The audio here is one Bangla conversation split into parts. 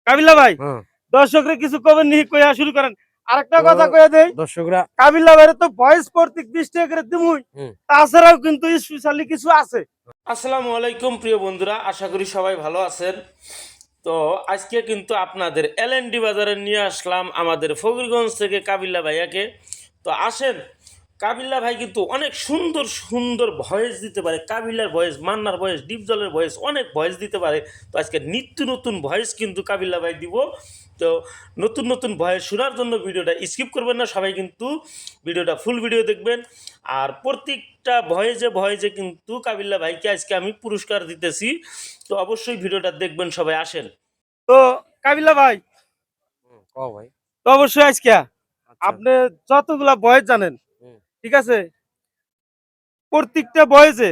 কাবিলা ভাই দর্শকরা কিছু কবেন নি কইয়া শুরু করেন। আরেকটা কথা কইয়া দেই দর্শকরা, কাবিলা ভাইরে তো ভয়েস প্রত্যেক 20 টাকা করে দিমুই, তাছাড়াও কিন্তু স্পেশালি কিছু আছে। আসসালামু আলাইকুম প্রিয় বন্ধুরা, আশা করি সবাই ভালো আছেন। তো আজকে কিন্তু আপনাদের এলএনডি বাজারে নিয়ে আসলাম আমাদের ফকিরগঞ্জ থেকে কাবিলা ভাইয়াকে। তো আসেন, কাবিলা ভাই কিন্তু অনেক সুন্দর সুন্দর ভয়েস দিতে পারে। কাবিলার ভয়েস, মান্নার ভয়েস, ডিপ জলের ভয়েস, অনেক ভয়েস দিতে পারে। তো আজকে নিত্য নতুন ভয়েস কিন্তু কাবিলা ভাই দিব। তো নতুন নতুন ভয়েস শোনার জন্য ভিডিওটা স্কিপ করবেন না, সবাই কিন্তু ভিডিওটা ফুল ভিডিও দেখবেন। আর প্রত্যেকটা ভয়েসে কিন্তু কাবিলা ভাইকে আজকে আমি পুরস্কার দিতেছি। তো অবশ্যই ভিডিওটা দেখবেন সবাই, আসেন। তো কাবিলা ভাই, ভাই তো অবশ্যই আজকে আপনি যতগুলা ভয়েস জানেন, ঠিক আছে, প্রত্যেকটা ভয়েসে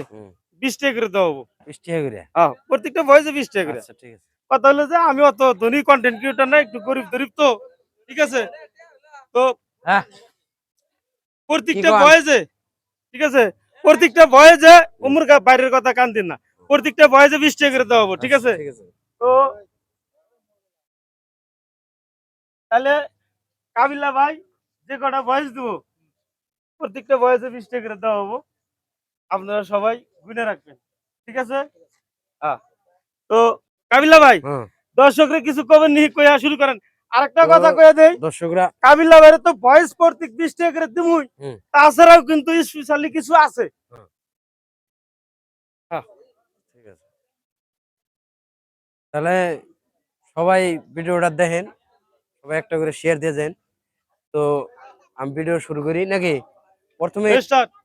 20 টাকা করে দেবো। 20 টাকা করে? প্রত্যেকটা ভয়েসে 20 টাকা করে। আচ্ছা, ঠিক আছে। কথা হলো যে আমি অত ধনী কন্টেন্ট ক্রিয়েটর না, একটু গরিব তো, ঠিক আছে। তো প্রত্যেকটা ভয়েসে, ঠিক আছে, প্রত্যেকটা ভয়েসে উমর বাইরের কথা কান দিন না, প্রত্যেকটা ভয়েসে 20 টাকা করে দেবো, ঠিক আছে। তো তাহলে কাবিলা ভাই যে কটা ভয়েস দেবো, প্রত্যেকটা ভয়েসে 20 টাকা করে দেওয়া হবো। আপনারা সবাই গুনে রাখবেন, ঠিক আছে। তো কাবিলা ভাই, দর্শকরা কিছু কবেন নি কইয়া শুরু করেন। আরেকটা কথা কইয়া দেই দর্শকরা, কাবিলা ভাইরে তো ভয়েস প্রত্যেক 20 টাকা করে দিমুই, তাছাড়াও কিন্তু স্পেশালি কিছু আছে। ঠিক আছে, তাহলে সবাই ভিডিওটা দেখেন, সবাই একটা করে শেয়ার দিয়ে দেন। তো আমি ভিডিও শুরু করি নাকি?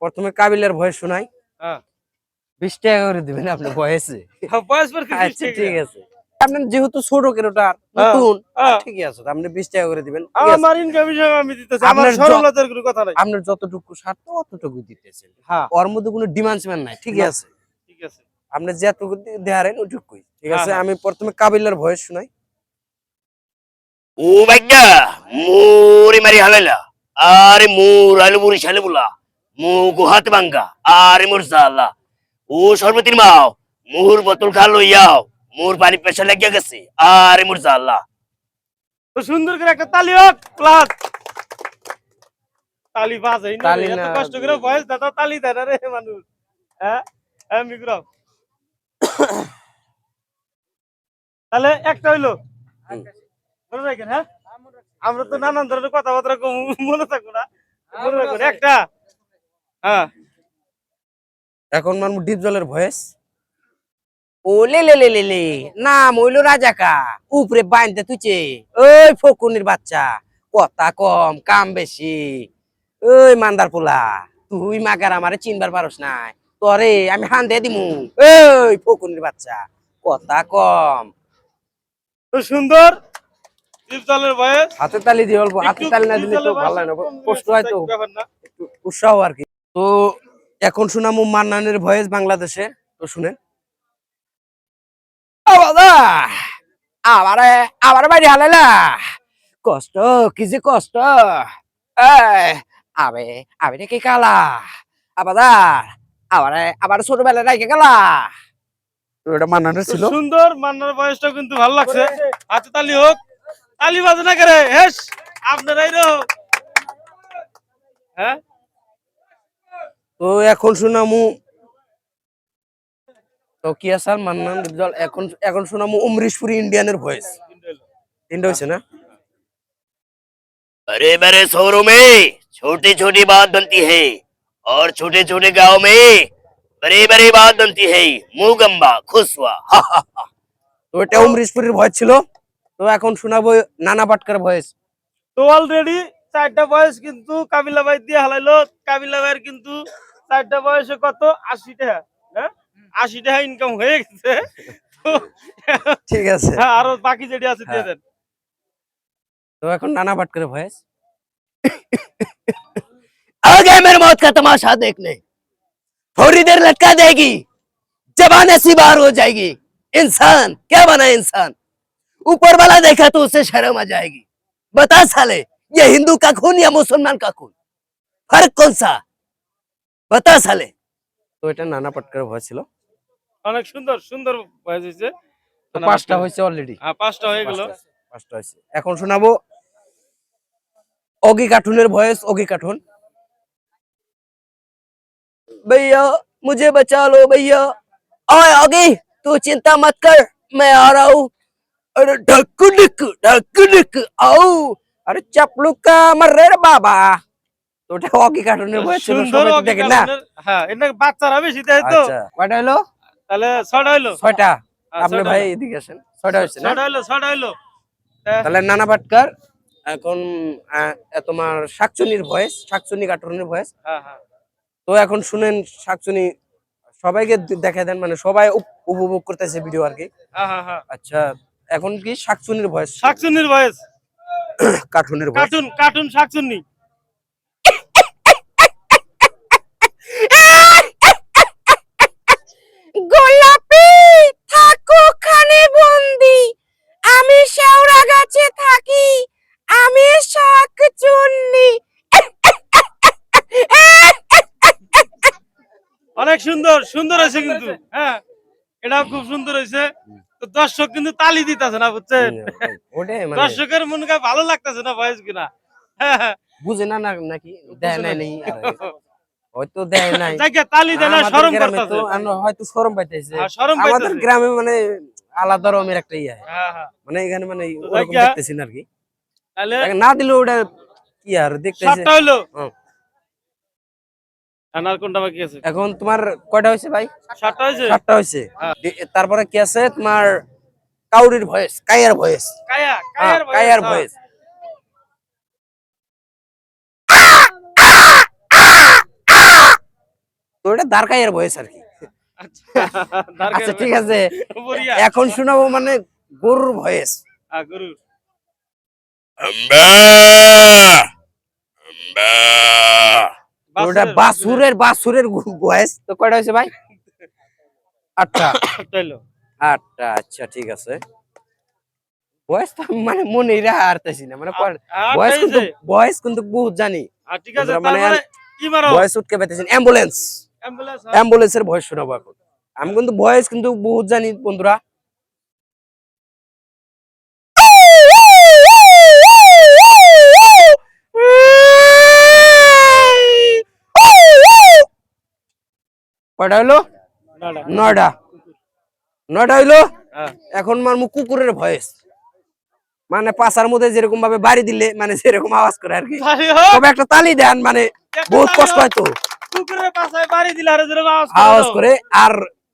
প্রথমে কাবিলার ভয়েস শোনাই। 20 টাকা করে দিবেন আপনি ভয়েসে? আচ্ছা, ঠিক আছে। আপনার যেহেতু ছোট কেরোটার নতুন, ঠিক আছে, আপনি 20 টাকা করে দিবেন। আমার ইনকাম হিসাবে আমি দিতেছি, আমার সরলতার কোনো কথা নাই। আপনার যতটুকু স্বার্থ অতটুকু দিতেছেন, ওর মধ্যে কোনো ডিমান্ড নাই, ঠিক আছে। ঠিক আছে, আপনি যেটুকু দেয়ারেন ওইটুকুই, ঠিক আছে। আমি প্রথমে কাবিলার ভয়েস শোনাই। ও ভাইয়া মোরে মারি হালাইলা, আরে মোর আলু বুড়ি শালে বুলা মো গোহাত বাঙ্গা, আরে মোর জালা ও সর্বতির মাও মোর বোতল খা লইয়াও, মোর পানি পেশা লাগিয়া গেছে, আরে মোর জালা। তো সুন্দর করে একটা তালি হোক, প্লাস তালি বাজাই না, এত কষ্ট করে ভয়েস দাদা তালি দেয় না রে মানুষ। হ্যাঁ হ্যাঁ মিগ্র, তাহলে একটা হইলো মনে রাখেন। হ্যাঁ, আমরা তো নানান ধরনের কথাবার্তা মনে থাকবো না, মনে রাখবেন একটা। এখন মানবো ডিপ জলের ভয়েস। ও লে লে লে লে লে, নাম হইলো রাজাকা, উপরে বাইন্দে তুইছে। ওই ফকুনির বাচ্চা, কথা কম কাম বেশি। ওই মান্দার পোলা, তুই মাগার আমারে চিনবার পারস নাই, তোরে আমি হান দিয়ে দিমু। ওই ফকুনির বাচ্চা, কথা কম। তো সুন্দর ডিপ জলের ভয়েস, হাতে তালি দিয়ে অল্প, হাতে তালি না দিলে তো ভালো হয় না, কষ্ট হয় তো, একটু উৎসাহ আর কি। তো এখন শোনামু মান্নানের ভয়েস বাংলাদেশে। তো শুনেন। আবার আবার বাইরে হালাইলা, কষ্ট কি যে কষ্ট। আবে আবে কি কালা আবার আবার আবার ছোটবেলায় রাইকে গেলা। তো এটা মান্নানের ছিল। সুন্দর, মান্নার ভয়েসটা কিন্তু ভালো লাগছে। হাতে তালি হোক, তালি বাজে না করে হেস আপনারাই রো। হ্যাঁ, তো এখন শোনামু, তো কি আসার মান্নান দল। এখন এখন শোনামু অমরিশপুরি ইন্ডিয়ানের ভয়েস। তিনটা হয়েছে না? बड़े बड़े शहरों में छोटी छोटी बात बनती है, और छोटे छोटे गांव में बड़ी बड़ी बात बनती है, मुगम्बा खुश हुआ। তো এটা অমরিশপুরির ভয়েস ছিল। তো এখন শোনাবো নানা পাটকার ভয়েস। তো অলরেডি 4টা ভয়েস কিন্তু কাবিলা ভাই দিয়ে হালাইলো। কাবিলা ভাইয়ের কিন্তু 4টা ভয়েসে কত 80 টাকা। হ্যাঁ, 80 টাকা ইনকাম হয়ে গেছে। ঠিক আছে, হ্যাঁ, আরো বাকি যেটা আছে দিয়ে দেন। তো এখন নানা পাটকার ভয়েস। आ गए मेरे मौत का तमाशा देखने, थोड़ी देर लटका देगी, जबान ऐसी बार हो जाएगी, इंसान क्या बना इंसान, ऊपर वाला देखा तो उससे शर्म आ जाएगी। बता साले, ये हिंदू का खून या मुसलमान का खून, फर्क कौन सा, बता साले। তো এটা নানা পাটকার ভয়েস ছিল। অনেক সুন্দর সুন্দর ভয়েস হয়েছে। তো 5টা হয়েছে অলরেডি। হ্যাঁ, 5টা হয়ে গেল। 5টা হয়েছে। এখন শোনাবো অগি কার্টুনের ভয়েস। অগি কার্টুন। भैया मुझे बचा लो भैया। ओए ओगी तू चिंता मत कर, मैं आ रहा हूँ। अरे ढक्कू डिक आओ। আরে চাপলুকা আমার রে বাবা। তো ওটা অগি কার্টুনের ভয়েস ছিল, সুন্দর সবাই তো অগি দেখেন না? কার্টুনের, হ্যাঁ এটা বাচ্চারা বেশি দেয় তো। আচ্ছা কয়টা হলো? তাহলে 6টা হইলো। 6টা। হ্যাঁ, আপনি 6টা ভাই হইলো। এদিকে আসেন। 6টা হয়েছে না? 6টা হইলো। তাহলে নানা পাটকার। এখন তোমার শাকচুনির ভয়েস, শাকচুনি কার্টুনের ভয়েস। হ্যাঁ হ্যাঁ তো এখন শুনেন শাকচুনি, সবাইকে দেখা দেন, মানে সবাই উপভোগ করতেছে ভিডিও আর কি। হ্যাঁ হ্যাঁ হ্যাঁ। আচ্ছা এখন কি শাকচুনির ভয়েস, শাকচুন্নির ভয়েস। কার্টুনের ভয়েস। কার্টুন কার্টুন শাকচুন্নি। গোলাপি থাকো খানে বন্দি, আমি শেওড়া গাছে থাকি, আমি শাকচুন্নি। অনেক সুন্দর সুন্দর হয়েছে কিন্তু, হ্যাঁ এটাও খুব সুন্দর হয়েছে। তো দর্শক কিন্তু তালি দিতেছে না, বুঝছেন? ওটাই মানে দর্শকের মনে হয় ভালো লাগতেছে না ভয়েস কিনা। হ্যাঁ হ্যাঁ বুঝে না নাকি দেয় বুঝে নাই নাই। নাই হয়তো দেয় নাই। যাকে তালি দেয় না, আমাদের শরম গ্রামে তো করতেছে। হয়তো শরম পাইতেছে। হ্যাঁ, শরম আমাদের পাইতেছে। গ্রামে মানে আলাদা রকমের একটা ইয়ে, হ্যাঁ হ্যাঁ। মানে এখানে মানে তো ওরকম যাইগা, দেখতেছি না আর কি। তাহলে না দিলে ওটা কি আর দেখতেছি। 7টা হইলো। হুম। আর কোনটা বাকি আছে? এখন তোমার কয়টা হয়েছে ভাই? 7টা হয়েছে। 7টা হয়েছে। হ্যাঁ। তারপরে কি আছে তোমার কাউরির ভয়েস, কায়ার ভয়েস। কায়া হ্যাঁ, কায়ার voice, কায়ার হ্যাঁ। ভয়েস। তো এটা দারকাইয়ের ভয়েস আর কি। আচ্ছা আচ্ছা ঠিক আছে, বড়িয়া। এখন শোনাবো মানে গরুর ভয়েস। গরু। ওটা বাসুরের ভয়েস। তো কয়টা হয়েছে ভাই? 8টা। হইলো। 8টা, আচ্ছা ঠিক আছে। ভয়েস তো আমি মানে মনে রাখতেছি না, মানে ভয়েস কিন্তু বহুত জানি। ঠিক আছে, বন্ধুরা, মানে তারপরে কি মারো? ভয়েস উঠকে পাইতেছেন। Ambulance, ambulance. অ্যাম্বুলেন্সের ভয়েস শোনাবো এখন। আমি কিন্তু ভয়েস কিন্তু বহুত জানি বন্ধুরা। কয়টা হলো? 9টা। 9টা হইলো। হ্যাঁ। এখন মারমু কুকুরের ভয়েস, মানে পাছার মধ্যে যেরকম ভাবে বাড়ি দিলে মানে যেরকম আওয়াজ করে আর কি। তালি হোক। তবে একটা তালি দেন, মানে বহুত কষ্ট হয় তো কুকুরের পাশায় বাড়ি দিলে আর যেরকম আওয়াজ করে। আর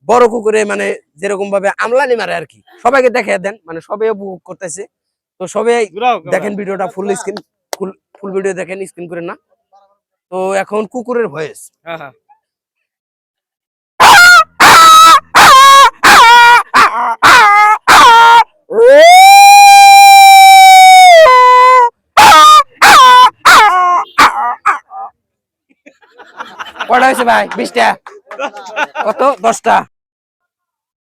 বড় কুকুরে মানে যেরকম ভাবে আমলানি মারে আর কি। সবাইকে দেখে দেন, মানে সবাই উপভোগ করতেছে। তো সবাই ঘুরাও, দেখেন ভিডিওটা ফুল স্ক্রিন, ফুল ভিডিও দেখেন, স্ক্রিন করে না। তো এখন কুকুরের ভয়েস। হ্যাঁ হ্যাঁ। কটা হয়েছে ভাই? 20টা। কত? 10টা।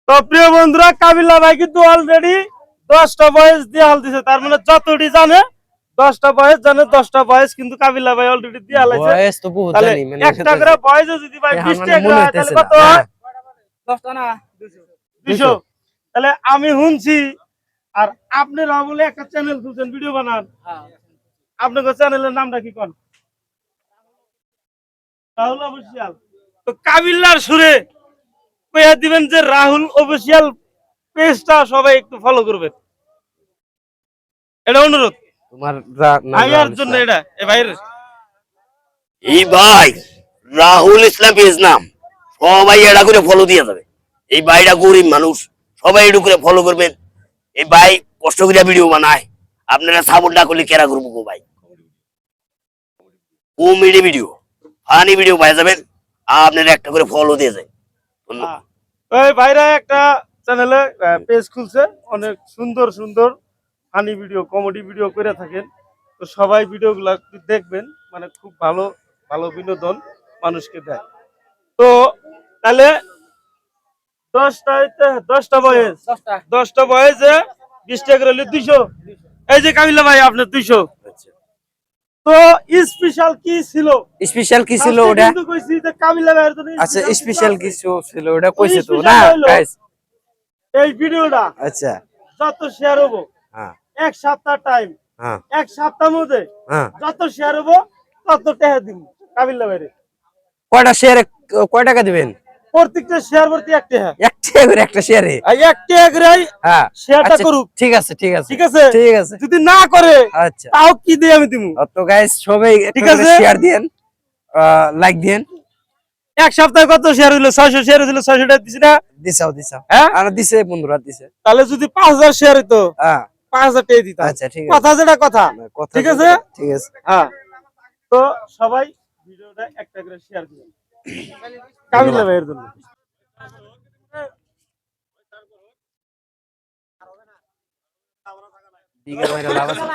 তো প্রিয় বন্ধুরা, কাবিলা ভাই কিন্তু অলরেডি 10টা বয়স দিয়ে হাল দিছে। তার মানে যতটি জানে 10টা বয়স জানে, 10টা বয়স কিন্তু কাবিলা ভাই অলরেডি দিয়ে হালাইছে। ভয়েস তো বহুত তাহলে জানি, মানে একটা করে বয়স যদি ভাই 20 মানে টাকা মনে হয়, হইতেছে তাহলে কত না। হয়? হ্যাঁ। 10টা না 200। তাহলে আমি শুনছি, আর আপনারা বলে একটা চ্যানেল খুলছেন, ভিডিও বানান। আপনাদের চ্যানেলের নামটা কি কোন? রাহুল অফিসিয়াল। তো কাবিলার সুরে কইয়া দিবেন যে রাহুল অফিসিয়াল পেজটা সবাই একটু ফলো করবেন, এটা অনুরোধ তোমার ভাইয়ার জন্য। এটা এ ভাইয়ের এই ভাই রাহুল ইসলাম পেজ নাম, সবাই এটা করে ফলো দিয়ে যাবে। এই ভাইটা গরিব মানুষ, সবাই এটা করে ফলো করবেন। এই ভাই কষ্ট করে ভিডিও বানায়, আপনারা সাপোর্ট না করলে কেরা করবো গো ভাই। কমেডি ভিডিও, ফানি ভিডিও পাই যাবেন, আপনারা একটা করে ফলো দিয়ে যায়। ধন্যবাদ। ওই ভাইরা একটা চ্যানেলে পেজ খুলছে, অনেক সুন্দর সুন্দর ফানি ভিডিও, কমেডি ভিডিও করে থাকেন। তো সবাই ভিডিওগুলো দেখবেন, মানে খুব ভালো ভালো বিনোদন মানুষকে দেয়। তো তাহলে 10টা বয়স, 10টা বয়সে 20 টাকা করে হলে 200। এই যে কাবিলা ভাই আপনার 200। তো স্পেশাল কি ছিল? স্পেশাল কি ছিল আজকে ওটা? কিন্তু কইছি যে কাবিলা ভাইয়ের জন্য আচ্ছা special স্পেশাল আছে। কিছু ছিল ওটা কইছে তো special না হইলো, গাইস? এই ভিডিওটা আচ্ছা যত শেয়ার হবো, হ্যাঁ এক সপ্তাহ টাইম, হ্যাঁ এক সপ্তাহের মধ্যে হ্যাঁ যত শেয়ার হবো তত টাকা দিব কাবিল্লা ভাইরে। কয়টা শেয়ারে কয় টাকা দিবেন? প্রত্যেকটা শেয়ার প্রতি 1 টাকা। 1 টাকা করে একটা শেয়ারে? এই 1 টাকা করে হ্যাঁ শেয়ারটা আচ্ছা, করুক। ঠিক আছে ঠিক আছে ঠিক আছে? ঠিক আছে। যদি না করে আচ্ছা তাও কি দিয়ে আমি দিব? তো গাইস সবাই ঠিক একটা করে আছে? শেয়ার দিয়েন, লাইক দিয়েন। এক সপ্তাহে কত শেয়ার হইলো? 600 শেয়ার হইলো, 600 টাকা দিছি না? দিছাও হ্যাঁ? আর দিছে বন্ধুরা দিছে। তাহলে যদি 5000 শেয়ার হইতো হ্যাঁ 5000 টাকা দিতাম। আচ্ছা ঠিক আছে। কথা যেটা কথা। কথা ঠিক আছে? ঠিক আছে। হ্যাঁ। তো সবাই ভিডিওটা একটা করে শেয়ার দিবেন কাবিল্লা ভাইয়ের জন্য। বিঘা ভাইরা লাভ আছে।